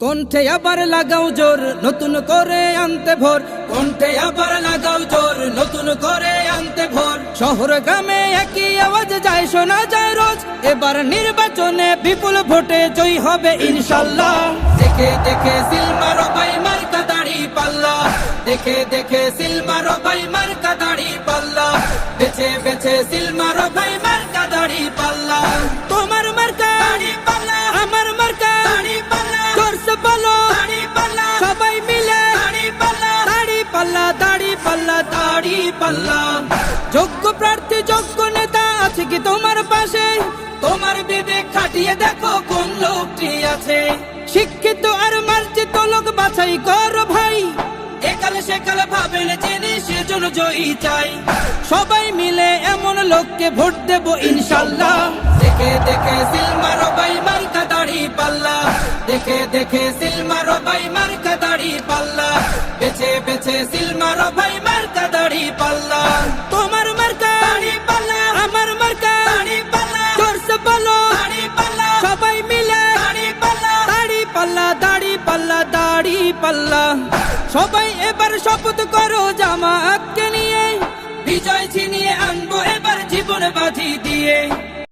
কণ্ঠে আবার লাগাও জোর নতুন করে আনতে ভোর, কণ্ঠে আবার লাগাও জোর নতুন করে আনতে ভোর। শহর গ্রামে একই আওয়াজ যায় শোনা যায় রোজ, এবার নির্বাচনে বিপুল ভোটে জয়ী হবে ইনশাল্লাহ। দেখে দেখে সিল মারো ভাই মার্কা দাড়ি পাল্লা, দেখে দেখে সিল মারো ভাই মার্কা দাড়ি পাল্লা, বেছে বেছে সিল মারো ভাই মার্কা দাড়ি পাল্লা। তোমার মার্কা দাড়ি পাল্লা, আমার মার্কা দাড়ি পাল্লা, জোরসে বলো দাড়ি পাল্লা, সবাই মিলে দাড়ি পাল্লা, দাড়ি পাল্লা, দাড়ি পাল্লা, দাড়ি পাল্লা। যোগ্য প্রার্থী যোগ্য নেতা আছে কি তোমার পাশে? তোমার বিবেক খাটিয়ে দেখো কোন লোকটি আছে। শিক্ষিত আর মার্জিত লোক বাছাই করো ভাই, একালে সেকালে ভাবেন জেনে সেজন্য জয়ী চাই। সবাই মিলে এমন লোককে ভোট দেব ইনশাল্লাহ। দেখে দেখে সিল মারো ভাই মার্কা দাড়ি পাল্লা, দেখে দেখে সিল মারো ভাই মার্কা দাড়ি পাল্লা, বেছে বেছে সিল মারো ভাই মার্কা দাড়ি পাল্লা। তোমার মার্কা দাড়ি পাল্লা, আমার মার্কা দাড়ি পাল্লা, জোরসে বলো দাড়ি পাল্লা, সবাই মিলে দাড়ি পাল্লা, দাড়ি পাল্লা, দাড়ি পাল্লা, দাড়ি পাল্লা। সবাই এবার শপথ করো জামাতকে নিয়ে, বিজয় ছিনিয়ে আনবো এবার জীবন বাজি দিয়ে।